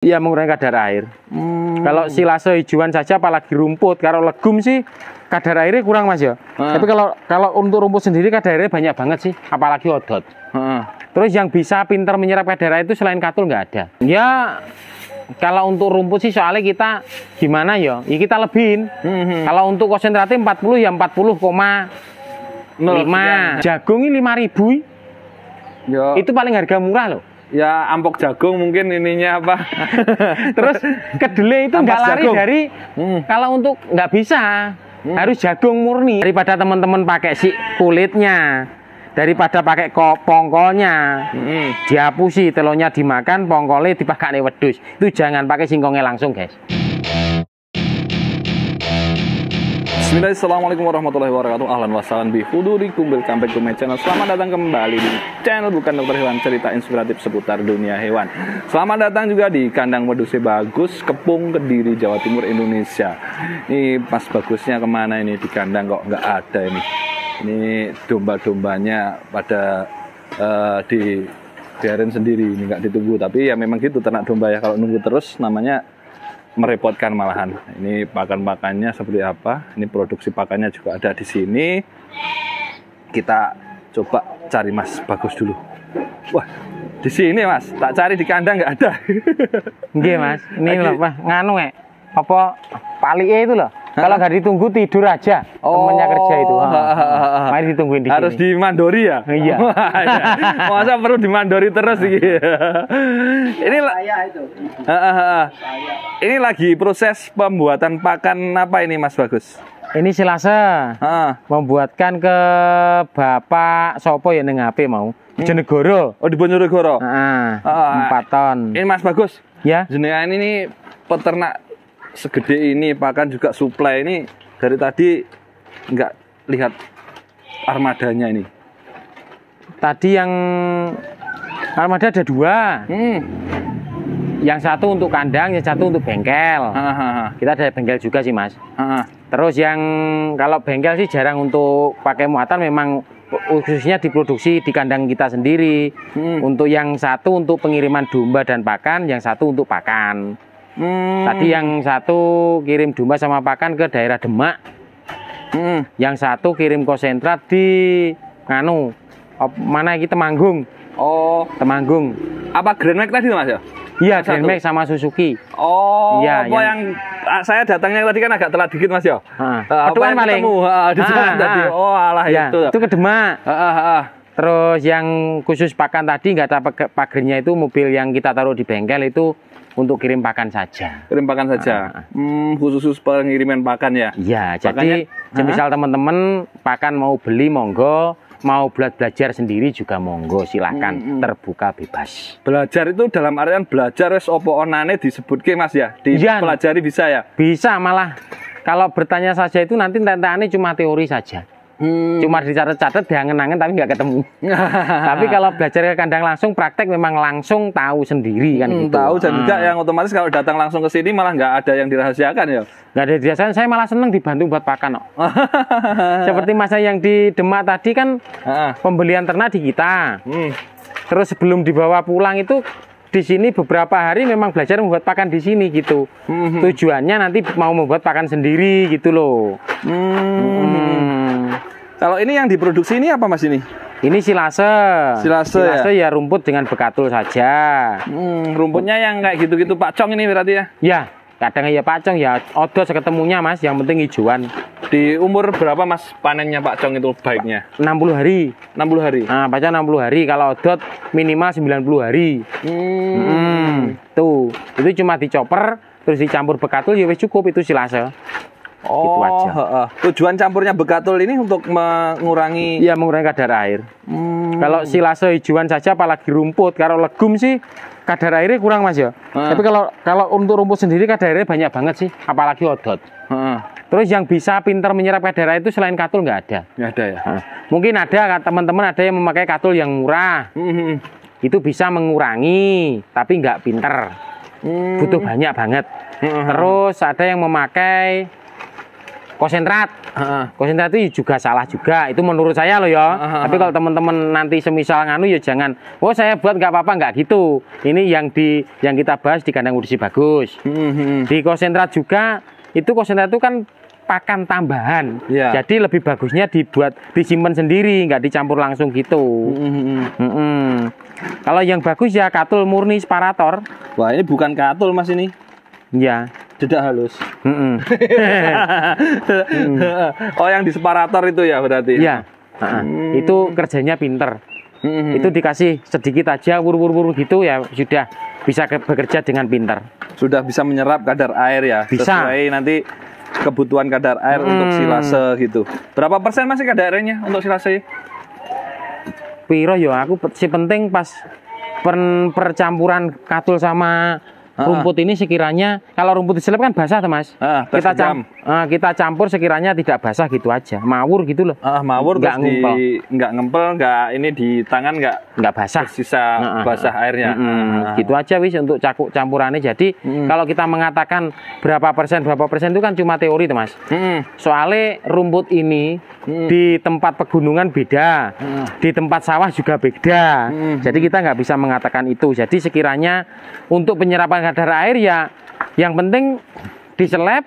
Iya, mengurangi kadar air. Kalau silase hijauan saja, apalagi rumput. Kalau legum sih kadar airnya kurang, Mas ya. Tapi kalau untuk rumput sendiri kadar airnya banyak banget sih, apalagi odot. Terus yang bisa pinter menyerap kadar air itu selain katul nggak ada. Ya kalau untuk rumput sih soalnya kita gimana ya? Ya kita lebihin. Kalau untuk konsentratnya 40 ya 40,5. Jagung ini 5.000. Yo. Itu paling harga murah loh. Ya ampok jagung mungkin ininya apa. Terus kedelai itu nggak lari jagung. dari kalau untuk nggak bisa harus jagung murni. Daripada teman-teman pakai si kulitnya, daripada pakai pongkolnya, dihapusi, telurnya dimakan, pongkolnya dipakai wedus. Itu jangan pakai singkongnya langsung, guys. Bismillahirrahmanirrahim. Assalamualaikum warahmatullahi wabarakatuh. Ahlan wa sahlan bi hudurikum, welcome back to my channel. Selamat datang kembali di channel Bukan Dokter Hewan, cerita inspiratif seputar dunia hewan. Selamat datang juga di kandang wedusnya Bagus, Kepung, Kediri, Jawa Timur, Indonesia. Ini Mas Bagusnya kemana ini di kandang kok nggak ada ini? Ini domba-dombanya pada dibiarin sendiri, ini nggak ditunggu. Tapi ya memang gitu ternak domba ya, kalau nunggu terus namanya merepotkan malahan. Ini pakan-pakannya seperti apa? Ini produksi pakannya juga ada di sini. Kita coba cari Mas Bagus dulu. Wah, di sini Mas. Tak cari di kandang nggak ada. Nggih, Mas. Ini loh, Pak. Nganu apa palike itu loh. Kalau nggak ditunggu tidur aja. Temennya kerja itu. Mari ditungguin di Harus sini. dimandori ya? Iya. Masa perlu dimandori terus gitu. Ini itu. Ini lagi proses pembuatan pakan apa ini Mas Bagus? Ini silase. Membuatkan ke Bapak Sopo ya ning HP mau. Jenegoro. Oh, di Bojonegoro. 4 ton. Ini Mas Bagus. Ya. Jenengan ini peternak segede ini, pakan juga suplai ini dari tadi nggak lihat armadanya ini. Tadi yang armada ada 2. Yang satu untuk kandang, yang satu untuk bengkel. Kita ada bengkel juga sih, Mas. Terus yang kalau bengkel sih jarang untuk pakai muatan, memang khususnya diproduksi di kandang kita sendiri. Untuk yang satu untuk pengiriman domba dan pakan, yang satu untuk pakan. Tadi yang satu kirim domba sama pakan ke daerah Demak. Yang satu kirim konsentrat di mana kita Temanggung. Oh, Temanggung. apa Grand Max tadi Mas ya? Iya, Grand Max sama Suzuki. Oh, ya, yang saya datangnya tadi kan agak telat dikit Mas ya. Petuan paling. Di jalan tadi. Oh, alah ya, itu. Itu ke Demak. Terus yang khusus pakan tadi nggak ada pagernya, itu mobil yang kita taruh di bengkel itu untuk kirim pakan saja. Kirim pakan saja. Khusus pengiriman pakan ya. Iya, jadi misal teman-teman pakan mau beli monggo, mau belajar sendiri juga monggo, silakan, terbuka bebas. Belajar itu dalam artian belajar wis opo onane disebutke Mas ya. Dipelajari bisa ya? Bisa, malah kalau bertanya saja itu nanti tantangannya cuma teori saja. Cuma dicatat-catat, diangen-angen tapi nggak ketemu. Tapi kalau belajar ke kandang langsung, praktek memang langsung tahu sendiri kan gitu. Tahu, dan juga yang otomatis kalau datang langsung ke sini malah nggak ada yang dirahasiakan ya. Nggak ada dirahasiakan, saya malah seneng dibantu buat pakan kok. Seperti masa yang di Demak tadi kan pembelian ternak di kita. Terus sebelum dibawa pulang itu di sini beberapa hari memang belajar membuat pakan di sini gitu. Tujuannya nanti mau membuat pakan sendiri gitu loh. Kalau ini yang diproduksi ini apa Mas ini? Ini silase. Silase ya rumput dengan bekatul saja. Rumputnya yang kayak gitu-gitu Pak Cong ini berarti ya? Ya, kadang ya Pak Cong ya odot seketemunya Mas, yang penting hijauan. Di umur berapa Mas panennya Pak Cong itu baiknya? 60 hari. 60 hari? Nah, baca 60 hari, kalau odot minimal 90 hari. Tuh, itu cuma dicoper, terus dicampur bekatul ya wis cukup, itu silase. Oh, gitu aja. Tujuan campurnya bekatul ini untuk mengurangi? Iya, mengurangi kadar air. Kalau silase hijauan saja, apalagi rumput. Kalau legum sih kadar airnya kurang Mas ya. Tapi kalau untuk rumput sendiri kadar airnya banyak banget sih, apalagi odot. Terus yang bisa pinter menyerap kadar air itu selain katul nggak ada. Nggak ada ya? Mungkin ada teman-teman ada yang memakai katul yang murah. Itu bisa mengurangi, tapi nggak pinter. Butuh banyak banget. Terus ada yang memakai konsentrat. Konsentrat itu juga salah juga. Itu menurut saya loh ya. Tapi kalau teman-teman nanti semisal nganu ya jangan, oh saya buat nggak apa-apa, nggak gitu. Ini yang kita bahas di kandang nutrisi bagus. Di konsentrat juga, itu konsentrat itu kan pakan tambahan. Jadi lebih bagusnya disimpan sendiri, nggak dicampur langsung gitu. Kalau yang bagus ya katul murni separator. Wah, ini bukan katul Mas ini. Ya. Dedak halus. Oh, yang di separator itu ya berarti. Iya. Itu kerjanya pinter. Itu dikasih sedikit aja wur-wur gitu ya sudah bisa bekerja dengan pinter. Sudah bisa menyerap kadar air ya. Bisa. Sesuai nanti kebutuhan kadar air untuk silase gitu. Berapa persen masih kadar airnya untuk silase? Piro yo aku si penting pas percampuran katul sama rumput ini sekiranya kalau rumput diselip kan basah, Mas. Kita campur sekiranya tidak basah gitu aja, mawur gitu loh. Mawur nggak ngempel, nggak ini di tangan nggak basah, sisa basah airnya. Gitu aja wis untuk campurannya. Jadi kalau kita mengatakan berapa persen itu kan cuma teori, Mas. Soalnya rumput ini di tempat pegunungan beda, di tempat sawah juga beda. Jadi kita nggak bisa mengatakan itu. Jadi sekiranya untuk penyerapan kadar air ya yang penting diseleb,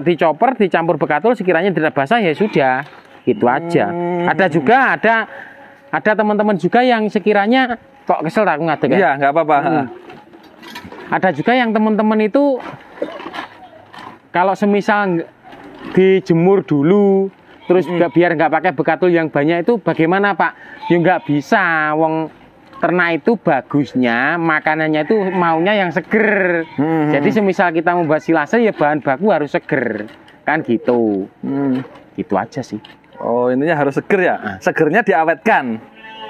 dicoper, dicampur bekatul sekiranya tidak basah ya sudah, gitu aja. Ada juga ada teman-teman juga yang sekiranya kok kesel aku ngadeg. Iya, nggak apa-apa. Ada juga yang teman-teman itu kalau semisal dijemur dulu terus biar nggak pakai bekatul yang banyak itu bagaimana Pak? Ya nggak bisa, wong ternak itu bagusnya makanannya itu maunya yang seger. Jadi semisal kita membuat silase ya bahan baku harus seger kan gitu. Gitu aja sih. Oh, intinya harus seger ya. Segernya diawetkan.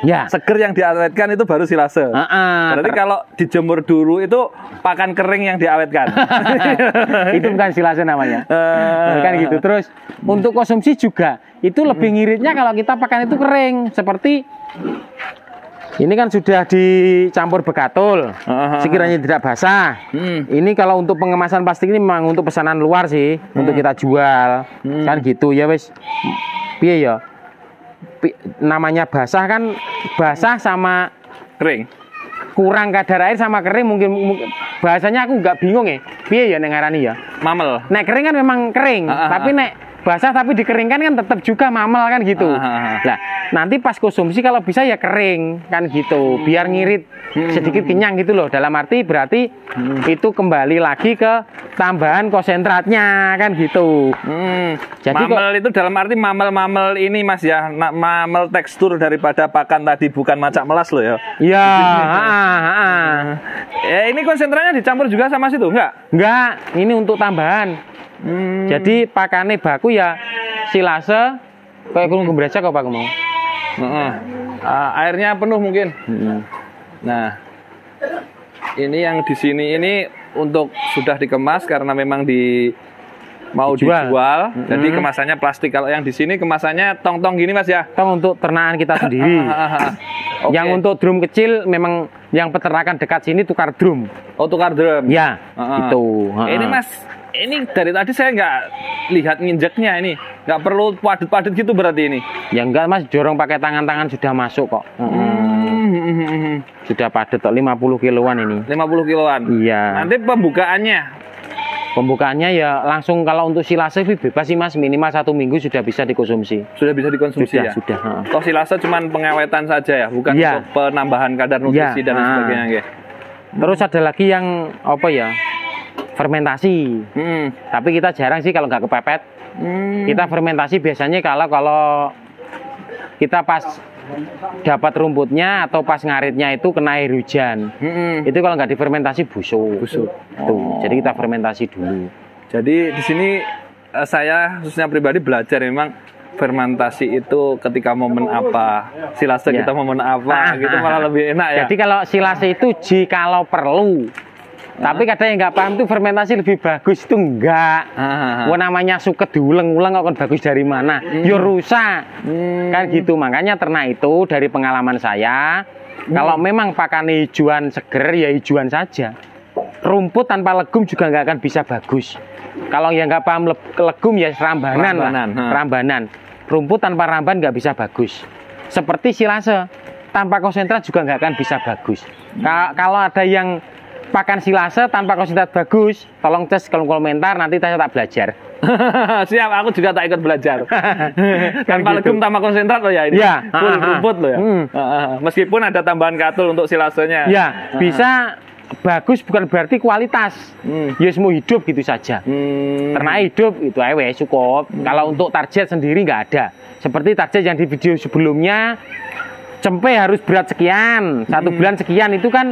Ya. Seger yang diawetkan itu baru silase. Berarti kalau dijemur dulu itu pakan kering yang diawetkan. Itu bukan silase namanya. Kan gitu. Terus untuk konsumsi juga itu lebih ngiritnya kalau kita pakan itu kering. Seperti ini kan sudah dicampur bekatul, sekiranya tidak basah. Ini kalau untuk pengemasan plastik ini memang untuk pesanan luar sih, untuk kita jual, kan gitu ya wes. Piye ya? Namanya basah kan, basah sama kering. Kurang kadar air sama kering mungkin bahasanya aku nggak bingung ya. Piye ya nengarani ya? Mamel. Nek kering kan memang kering, tapi nek basah tapi dikeringkan kan tetap juga mamel kan gitu. Nah, nanti pas konsumsi kalau bisa ya kering kan gitu, biar ngirit sedikit kenyang gitu loh. Dalam arti berarti itu kembali lagi ke tambahan konsentratnya kan gitu. Jadi mamel itu dalam arti mamel ini Mas ya, mamel tekstur daripada pakan tadi, bukan macak melas loh ya. Iya. Ini konsentratnya dicampur juga sama situ enggak? Enggak, ini untuk tambahan. Jadi pakannya baku ya silase kayak gunung gembraja kok Pak mau. Airnya penuh mungkin. Nah, ini yang di sini ini untuk sudah dikemas karena memang mau dijual. Jadi kemasannya plastik. Kalau yang di sini kemasannya tong-tong gini Mas ya. Tong untuk ternakan kita sendiri. Yang untuk drum kecil memang yang peternakan dekat sini tukar drum. Oh, tukar drum. Ya, itu. Ini Mas, ini dari tadi saya nggak lihat nginjeknya ini. Nggak perlu padat-padat gitu berarti ini? Ya enggak Mas, dorong pakai tangan-tangan sudah masuk kok. Sudah padat 50 kiloan ini. 50 kiloan? Iya. Nanti Pembukaannya ya langsung kalau untuk silase bebas sih Mas, minimal 1 minggu sudah bisa dikonsumsi. Sudah bisa dikonsumsi ya? Sudah. Toh silase cuman pengawetan saja ya, bukan untuk penambahan kadar nutrisi dan sebagainya ya. Terus ada lagi yang apa ya? Fermentasi. Tapi kita jarang sih kalau nggak kepepet. Kita fermentasi biasanya kalau kita pas dapat rumputnya atau pas ngaritnya itu kena air hujan. Itu kalau nggak difermentasi busuk. Jadi kita fermentasi dulu. Jadi di sini saya khususnya pribadi belajar memang fermentasi itu ketika momen apa, silase kita momen apa, gitu malah lebih enak ya. Jadi kalau silase itu jikalau perlu. Tapi kadang yang nggak paham tuh fermentasi lebih bagus itu enggak. Wah, namanya suket diulang-ulang akan bagus dari mana? Ya rusak. Kan gitu. Makanya ternak itu dari pengalaman saya, kalau memang pakan hijauan seger ya hijauan saja. rumput tanpa legum juga nggak akan bisa bagus. Kalau yang nggak paham legum ya rambanan. Rumput tanpa ramban nggak bisa bagus. Seperti silase tanpa konsentrat juga nggak akan bisa bagus. Kalau ada yang pakan silase tanpa konsentrat bagus, tolong cek kolom komentar, nanti saya tak belajar. Siap, aku juga tak ikut belajar. Tanpa gitu. legum, tanpa konsentrat loh ya ini. Ya, full rumput loh ya. Meskipun ada tambahan katul untuk silasenya. Ya, bisa bagus bukan berarti kualitas. Ya semua hidup gitu saja. Ternak hidup itu aja cukup. Kalau untuk target sendiri nggak ada. Seperti target yang di video sebelumnya, cempe harus berat sekian, 1 bulan sekian, itu kan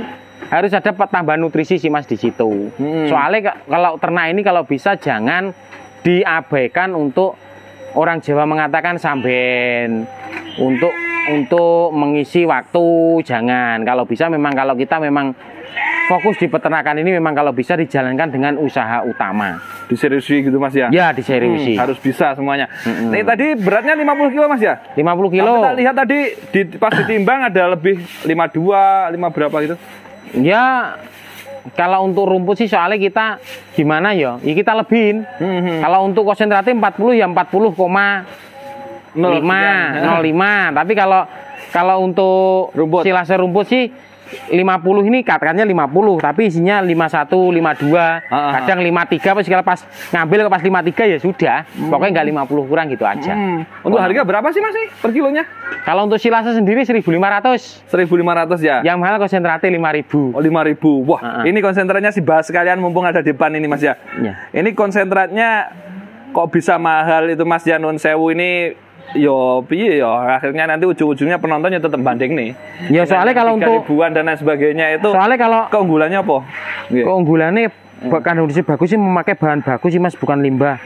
harus ada tambahan nutrisi sih Mas di situ. Soalnya kalau ternak ini kalau bisa jangan diabaikan, untuk orang Jawa mengatakan samben, untuk mengisi waktu, jangan. Kalau bisa memang, kalau kita memang fokus di peternakan ini, memang kalau bisa dijalankan dengan usaha utama. Diseriusi gitu Mas ya? Ya, diseriusi. Harus bisa semuanya. Nih tadi beratnya 50 kilo Mas ya? 50 kilo. Kita lihat tadi pas ditimbang ada lebih 52, 5 berapa gitu? Ya, kalau untuk rumput sih soalnya kita gimana ya? Ya kita lebihin. Kalau untuk konsentratnya 40 ya 40,05. Tapi kalau untuk silase rumput sih 50 ini katakannya 50, tapi isinya 51, 52, kadang 53, pas ngambil pas 53 ya sudah. Pokoknya nggak 50 kurang gitu aja. Untuk harga berapa sih Mas per kilonya? Kalau untuk silase sendiri 1.500. 1.500 ya? Yang mahal konsentratnya 5.000. Oh 5.000. Wah, ini konsentratnya sih bahas sekalian mumpung ada depan ini Mas ya. Ini konsentratnya kok bisa mahal itu Mas ya, nun sewu ini. Yo piye yo, akhirnya nanti ujung-ujungnya penontonnya tetap banding nih. Ya soalnya kalau untuk ribuan dan lain sebagainya itu. Soalnya kalau keunggulannya apa? Keunggulannya kondisi bagus sih memakai bahan baku sih Mas, bukan limbah.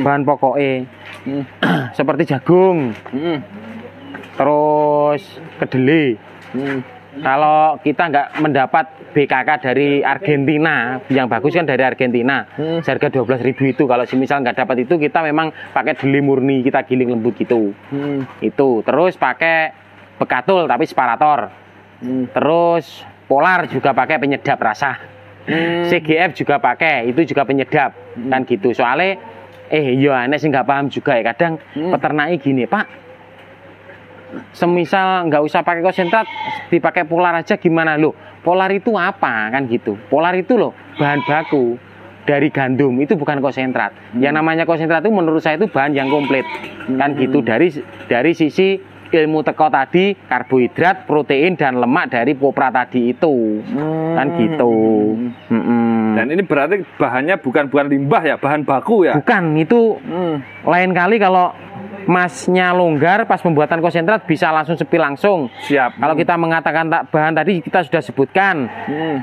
Bahan pokoknya seperti jagung, terus kedelai. Kalau kita nggak mendapat BKK dari Argentina, yang bagus kan dari Argentina, harga 12.000 itu. Kalau misal nggak dapat itu, kita memang pakai deli murni, kita giling lembut gitu. Itu terus pakai bekatul tapi separator. Terus polar juga pakai penyedap rasa. CGF juga pakai, itu juga penyedap kan gitu. Soalnya ya aneh sih nggak paham juga ya, kadang peternaknya gini, Pak, semisal nggak usah pakai konsentrat, dipakai polar aja gimana loh? Polar itu apa kan gitu? Polar itu loh bahan baku dari gandum, itu bukan konsentrat. Yang namanya konsentrat itu menurut saya itu bahan yang komplit kan gitu, dari sisi ilmu teko tadi, karbohidrat, protein dan lemak dari popra tadi itu kan gitu. Dan ini berarti bahannya bukan limbah ya, bahan baku ya? Bukan, itu lain kali kalau Masnya longgar pas pembuatan konsentrat bisa langsung sepi langsung. Siap. Kalau kita mengatakan bahan tadi kita sudah sebutkan.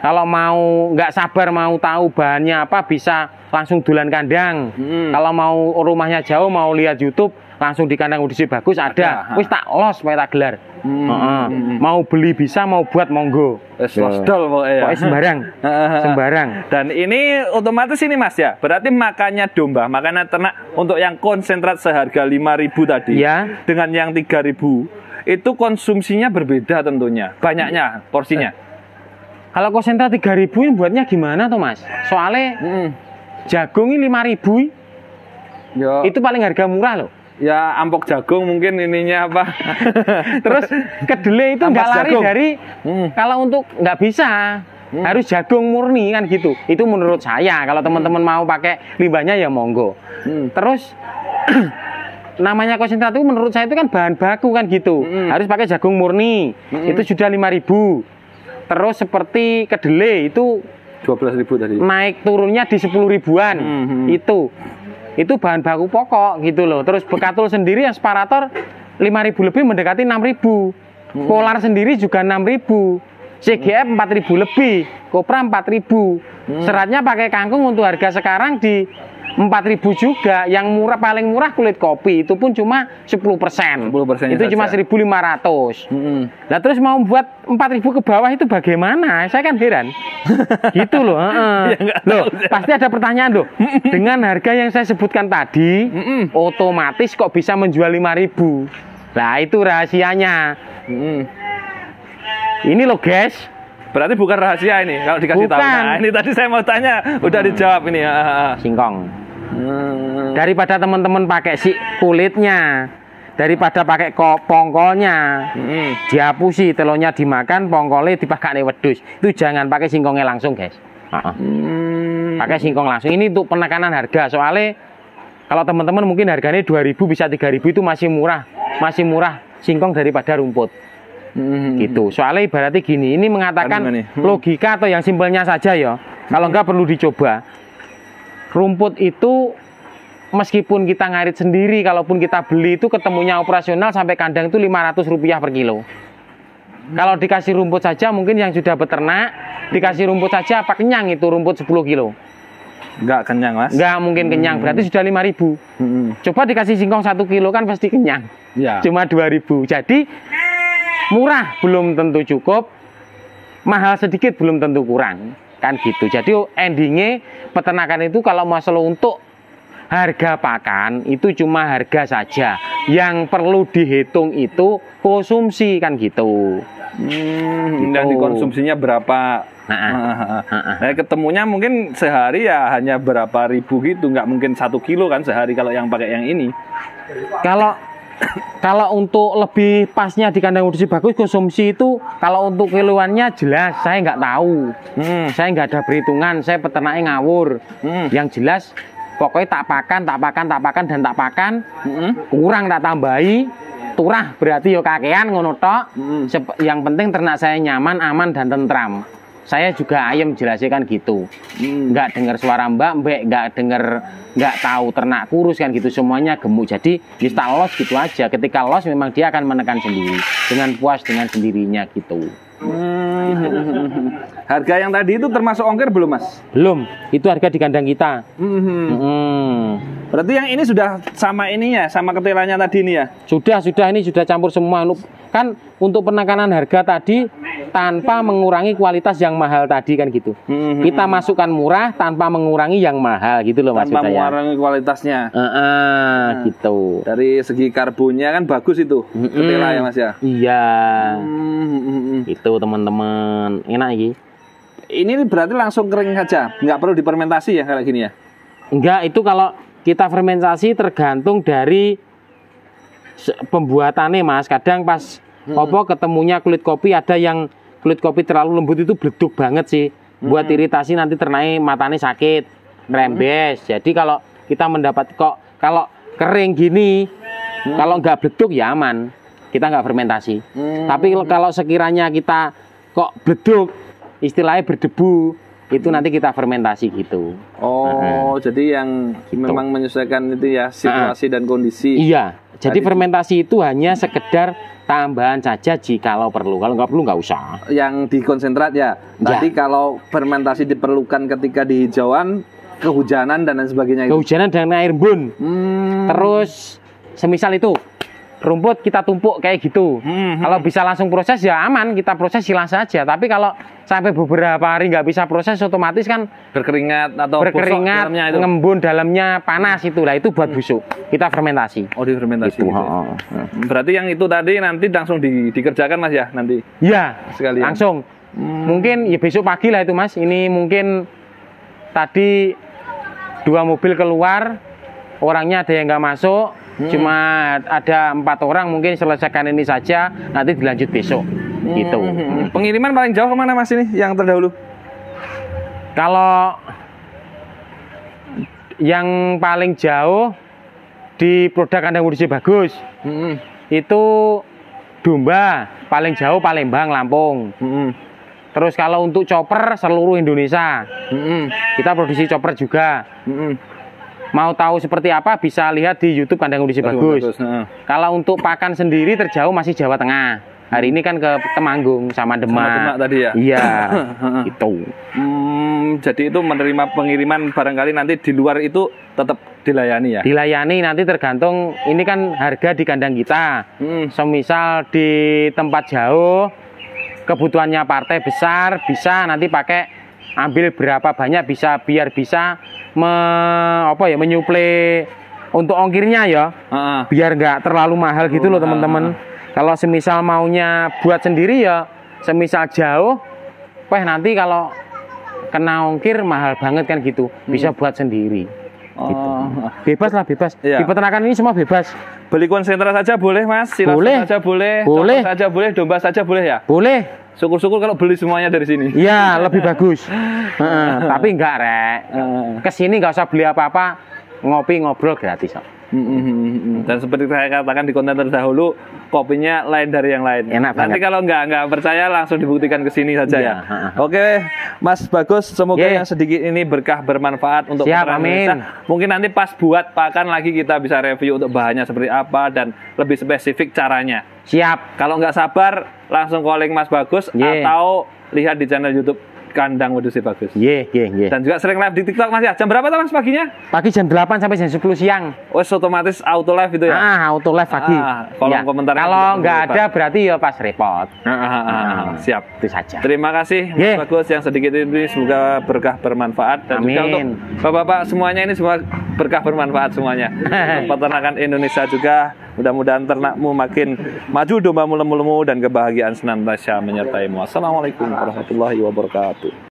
Kalau mau nggak sabar mau tahu bahannya apa, bisa langsung dulan kandang. Kalau mau rumahnya jauh, mau lihat YouTube, langsung di kandang kondisi bagus ada. Wis tak los supaya tak gelar. Mau beli bisa, mau buat monggo. Pokoknya sembarang. Dan ini otomatis ini Mas ya, berarti makannya domba, makanan ternak untuk yang konsentrat seharga 5.000 tadi ya, dengan yang 3.000 itu konsumsinya berbeda tentunya, banyaknya porsinya. Kalau konsentrat 3.000 ini buatnya gimana tuh Mas? Soalnya jagung ini 5.000 itu paling harga murah loh. Ya ampok jagung mungkin ininya apa. Terus kedelai itu nggak lari jagung dari kalau untuk nggak bisa harus jagung murni kan gitu. Itu menurut saya. Kalau teman-teman mau pakai limbahnya ya monggo. Terus namanya konsentrat itu menurut saya itu kan bahan baku kan gitu. Harus pakai jagung murni. Itu sudah 5.000. Terus seperti kedelai itu 12.000 tadi. Naik turunnya di 10.000-an. Itu bahan baku pokok gitu loh. Terus bekatul sendiri yang separator 5.000 lebih mendekati 6.000. Polar sendiri juga 6.000. CGF 4.000 lebih, kopra 4.000. Seratnya pakai kangkung untuk harga sekarang di 4.000 juga. Yang murah, paling murah kulit kopi itu pun cuma 10%. Itu cuma 1.500. Nah terus mau buat 4.000 ke bawah itu bagaimana? Saya kan heran. Gitu loh. Loh, pasti ada pertanyaan loh. Dengan harga yang saya sebutkan tadi, otomatis kok bisa menjual 5.000? Nah itu rahasianya. Ini loh guys, Berarti bukan rahasia ini kalau dikasih tahu. Nah, ini tadi saya mau tanya, udah dijawab ini. Singkong. Daripada teman-teman pakai si kulitnya, daripada pakai pongkolnya, dihapusi, telurnya dimakan, pongkolnya dipakai wedus. Itu jangan pakai singkongnya langsung, guys. Pakai singkong langsung. Ini untuk penekanan harga. Soalnya kalau teman-teman mungkin harganya 2.000 bisa 3.000 itu masih murah singkong daripada rumput. Gitu. Soalnya ibaratnya gini, ini mengatakan logika atau yang simpelnya saja ya. Kalau enggak perlu dicoba. Rumput itu meskipun kita ngarit sendiri, kalaupun kita beli itu ketemunya operasional sampai kandang itu Rp500 per kilo. Kalau dikasih rumput saja mungkin yang sudah beternak, dikasih rumput saja apa kenyang itu rumput 10 kilo. Enggak kenyang, Mas. Enggak mungkin kenyang, berarti sudah 5.000. Coba dikasih singkong 1 kilo kan pasti kenyang. Ya. Cuma 2.000. Jadi murah belum tentu cukup, mahal sedikit belum tentu kurang. Kan gitu. Jadi endingnya peternakan itu kalau masalah untuk harga pakan itu cuma harga saja. Yang perlu dihitung itu konsumsi kan gitu. Dan dikonsumsinya berapa? Nah, ketemunya mungkin sehari ya hanya berapa ribu gitu, nggak mungkin 1 kilo kan sehari kalau yang pakai yang ini. Kalau untuk lebih pasnya di kandang kondisi bagus konsumsi itu kalau untuk kiloannya jelas saya nggak tahu. Saya nggak ada perhitungan, saya peternaknya ngawur. Yang jelas pokoknya tak pakan dan tak pakan, kurang tak tambahi, turah berarti yo kakean ngono tok. Yang penting ternak saya nyaman, aman dan tentram. Saya juga ayam jelaskan gitu. Nggak dengar suara mbak, nggak tahu ternak kurus kan gitu, semuanya gemuk. Jadi bisa los gitu aja. Ketika los memang dia akan menekan sendiri dengan puas dengan sendirinya gitu. Harga yang tadi itu termasuk ongkir belum, Mas? Belum, itu harga di kandang kita. Berarti yang ini sudah sama ininya, sama ketilanya tadi ini ya? Sudah ini sudah campur semua. Kan untuk penekanan harga tadi tanpa mengurangi kualitas yang mahal tadi kan gitu. Kita masukkan murah tanpa mengurangi yang mahal gitu loh maksud saya. Tanpa mengurangi kualitasnya. Gitu. Dari segi karbonnya kan bagus itu ketela ya Mas ya? Iya. Itu teman-teman. Enak ini. Ini berarti langsung kering saja, nggak perlu difermentasi ya kayak gini ya? Enggak, itu kalau kita fermentasi tergantung dari pembuatannya Mas. Kadang pas ketemunya kulit kopi, ada yang kulit kopi terlalu lembut itu bleduk banget sih. Buat iritasi nanti ternaknya matanya sakit, rembes. Jadi kalau kita mendapat kalau kering gini, kalau nggak bleduk ya aman. Kita nggak fermentasi. Tapi kalau sekiranya kita kok bleduk, istilahnya berdebu, itu nanti kita fermentasi gitu. Jadi yang gitu. Memang menyesuaikan itu ya situasi dan kondisi. Iya. Jadi fermentasi itu hanya sekedar tambahan saja jikalau perlu. Kalau nggak perlu nggak usah. Yang dikonsentrat ya. Tadi kalau fermentasi diperlukan ketika di hijauan, kehujanan dan lain sebagainya. Kehujanan dan air embun. Terus semisal itu rumput kita tumpuk kayak gitu. Kalau bisa langsung proses ya aman, kita proses silahkan saja. Tapi kalau sampai beberapa hari nggak bisa proses, otomatis kan berkeringat atau berkeringat, ngembun dalamnya panas itulah itu buat busuk. Kita fermentasi. Difermentasi. Gitu. Berarti yang itu tadi nanti langsung dikerjakan Mas ya nanti? Iya. Sekalian. Langsung. Mungkin ya besok pagi lah itu Mas. Ini mungkin tadi 2 mobil keluar, orangnya ada yang nggak masuk. Cuma ada 4 orang, mungkin selesaikan ini saja, nanti dilanjut besok gitu. Pengiriman paling jauh kemana Mas ini yang terdahulu? Kalau yang paling jauh di produk kandang kondisi bagus itu domba, paling jauh Palembang, Lampung. Terus kalau untuk chopper seluruh Indonesia, kita produksi chopper juga. Mau tahu seperti apa bisa lihat di YouTube Kandang Kondisi Bagus. Kalau untuk pakan sendiri terjauh masih Jawa Tengah. Hari ini kan ke Temanggung sama Demak. Tadi ya. Iya. Itu. Jadi itu menerima pengiriman barangkali nanti di luar itu tetap dilayani ya. Dilayani nanti tergantung ini kan harga di kandang kita. Semisal di tempat jauh kebutuhannya partai besar bisa nanti pakai ambil berapa banyak bisa biar bisa menyuplai untuk ongkirnya ya, biar nggak terlalu mahal gitu loh teman-teman. Kalau semisal maunya buat sendiri ya, semisal jauh Wah nanti kalau kena ongkir mahal banget kan gitu, bisa buat sendiri. Gitu. Bebas lah, bebas. Di peternakan ini semua bebas. Beli konsentra saja boleh Mas, silat saja boleh, copot saja boleh, domba saja boleh ya? Boleh. Syukur-syukur kalau beli semuanya dari sini. Iya, lebih bagus. Tapi enggak, Rek. Kesini nggak usah beli apa-apa, ngopi ngobrol gratis. Dan seperti saya katakan di konten terdahulu, kopinya lain dari yang lain. Enak Nanti banget. kalau nggak percaya langsung dibuktikan ke sini saja ya. Oke, Mas Bagus, semoga yang sedikit ini berkah bermanfaat untuk peternak Indonesia. Mungkin nanti pas buat pakan lagi kita bisa review untuk bahannya seperti apa dan lebih spesifik caranya. Siap. Kalau nggak sabar langsung calling Mas Bagus atau lihat di channel YouTube Kandang Wedus Bagus. Dan juga sering live di TikTok Mas ya. Jam berapa tuh Mas paginya? Pagi jam 8 sampai jam 10 siang. Wes otomatis auto live itu ya? Auto live pagi. Kolom komentar. Kalau nggak ada berarti ya pas repot. Siap. Itu saja. Terima kasih Mas Bagus yang sedikit ini, semoga berkah bermanfaat dan juga untuk Bapak-bapak semuanya ini semua berkah bermanfaat semuanya. Untuk peternakan Indonesia juga mudah-mudahan ternakmu makin maju, dombamu lemu-lemu dan kebahagiaan senantiasa menyertaimu. Assalamualaikum warahmatullahi wabarakatuh.